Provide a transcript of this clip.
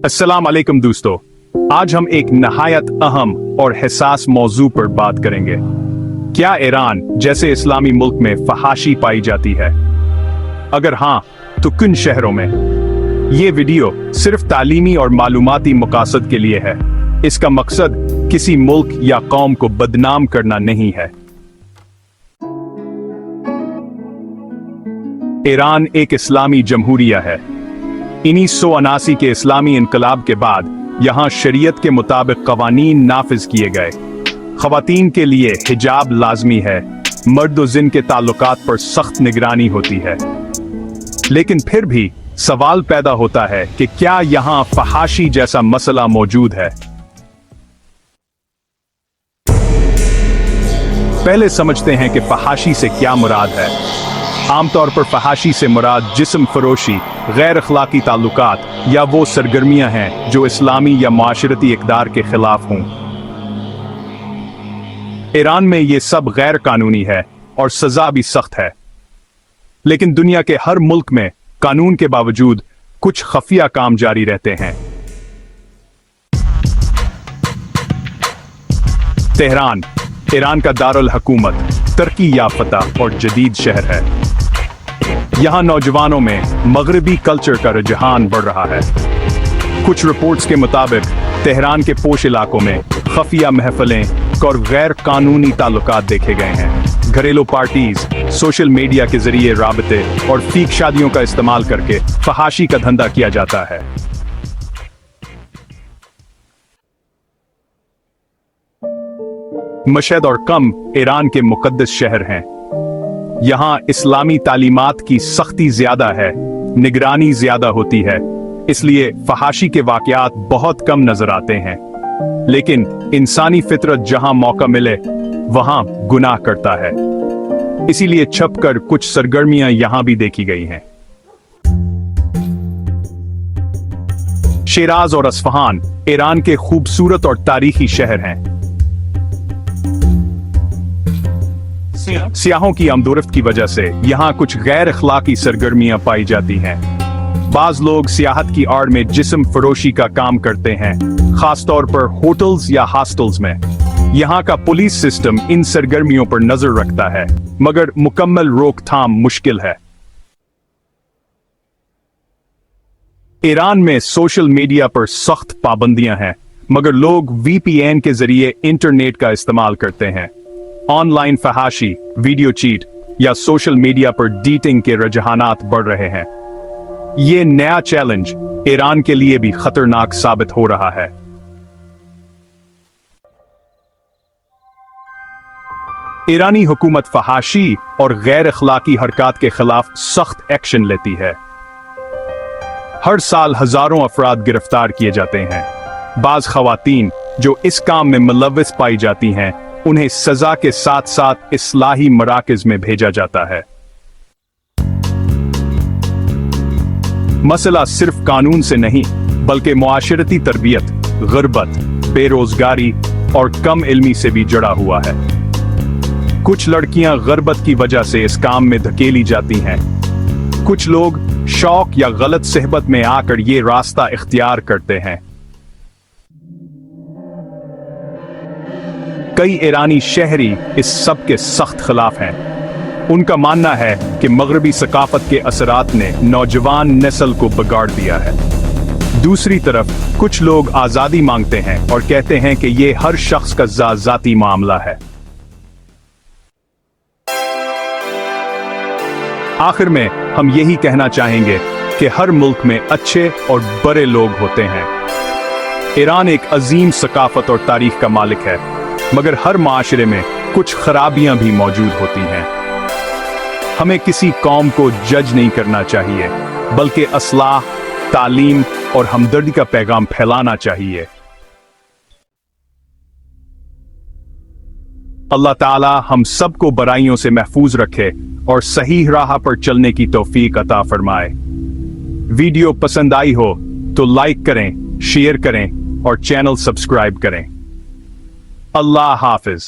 अस्सलाम वालेकुम दोस्तों, आज हम एक नहायत अहम और हिसास मौजू पर बात करेंगे। क्या ईरान जैसे इस्लामी मुल्क में फहाशी पाई जाती है? अगर हाँ, तो किन शहरों में? ये वीडियो सिर्फ तालीमी और मालूमाती मकासद के लिए है। इसका मकसद किसी मुल्क या कौम को बदनाम करना नहीं है। ईरान एक इस्लामी जमहूरिया है। 1979 के इस्लामी इनकलाब के बाद यहाँ शरीयत के मुताबिक कवानीन नाफिज किए गए। खवातीन के लिए हिजाब लाजमी है, मर्द और जिन के ताल्लुकात पर सख्त निगरानी होती है। लेकिन फिर भी सवाल पैदा होता है कि क्या यहाँ फहाशी जैसा मसला मौजूद है? पहले समझते हैं कि फहाशी से क्या मुराद है। आमतौर पर फहाशी से मुराद जिस्म फरोशी, गैर अखलाकी ताल्लुकात या वो सरगर्मियां हैं जो इस्लामी या माशरती इक़दार के खिलाफ हों। ईरान में ये सब गैर कानूनी है और सजा भी सख्त है। लेकिन दुनिया के हर मुल्क में कानून के बावजूद कुछ खफिया काम जारी रहते हैं। तेहरान ईरान का दारुल हुकूमत, तरक्की याफ्ता और जदीद शहर है। यहाँ नौजवानों में मगरबी कल्चर का रुझान बढ़ रहा है। कुछ रिपोर्ट्स के मुताबिक तेहरान के पोश इलाकों में खफिया महफिलें और गैर कानूनी ताल्लुकात देखे गए हैं। घरेलू पार्टीज, सोशल मीडिया के जरिए राबते और फीक शादियों का इस्तेमाल करके फहाशी का धंधा किया जाता है। मशहद और कम ईरान के मुकद्दस शहर हैं। यहाँ इस्लामी तालीमात की सख्ती ज्यादा है, निगरानी ज्यादा होती है, इसलिए फहाशी के वाकयात बहुत कम नजर आते हैं। लेकिन इंसानी फितरत जहां मौका मिले वहां गुनाह करता है, इसीलिए छपकर कुछ सरगर्मियां यहां भी देखी गई हैं। शिराज और अस्फहान ईरान के खूबसूरत और तारीखी शहर हैं। सियाहों की आमदोरफ्त की वजह से यहाँ कुछ गैर अखलाकी सरगर्मियां पाई जाती हैं। बाज लोग सियाहत की आड़ में जिस्म फरोशी का काम करते हैं, खासतौर पर होटल्स या हॉस्टल्स में। यहाँ का पुलिस सिस्टम इन सरगर्मियों पर नजर रखता है, मगर मुकम्मल रोकथाम मुश्किल है। ईरान में सोशल मीडिया पर सख्त पाबंदियां हैं, मगर लोग VPN के जरिए इंटरनेट का इस्तेमाल करते हैं। ऑनलाइन फहाशी, वीडियो चीट या सोशल मीडिया पर डीटिंग के रुझानात बढ़ रहे हैं। ये नया चैलेंज ईरान के लिए भी खतरनाक साबित हो रहा है। ईरानी हुकूमत फहाशी और गैर अखलाकी हरकत के खिलाफ सख्त एक्शन लेती है। हर साल हजारों अफराद गिरफ्तार किए जाते हैं। बाज खवातीन जो इस काम में मुलव्विस पाई जाती हैं, उन्हें सजा के साथ साथ इस्लाही मराकज में भेजा जाता है। मसला सिर्फ कानून से नहीं, बल्कि मुआशरती तरबियत, गुर्बत, बेरोजगारी और कम इल्मी से भी जुड़ा हुआ है। कुछ लड़कियां गुर्बत की वजह से इस काम में धकेली जाती हैं। कुछ लोग शौक या गलत सहबत में आकर ये रास्ता इख्तियार करते हैं। कई ईरानी शहरी इस सब के सख्त खिलाफ हैं। उनका मानना है कि मगरबी सकाफत के असरात ने नौजवान नस्ल को बिगाड़ दिया है। दूसरी तरफ कुछ लोग आजादी मांगते हैं और कहते हैं कि ये हर शख्स का जाती मामला है। आखिर में हम यही कहना चाहेंगे कि हर मुल्क में अच्छे और बुरे लोग होते हैं। ईरान एक अजीम सकाफत और तारीख का मालिक है, मगर हर माशरे में कुछ खराबियां भी मौजूद होती हैं। हमें किसी कौम को जज नहीं करना चाहिए, बल्कि असलाह, तालीम और हमदर्दी का पैगाम फैलाना चाहिए। अल्लाह ताला हम सबको बुराइयों से महफूज रखे और सही राह पर चलने की तौफीक अता फरमाए। वीडियो पसंद आई हो तो लाइक करें, शेयर करें और चैनल सब्सक्राइब करें। अल्लाह हाफिज।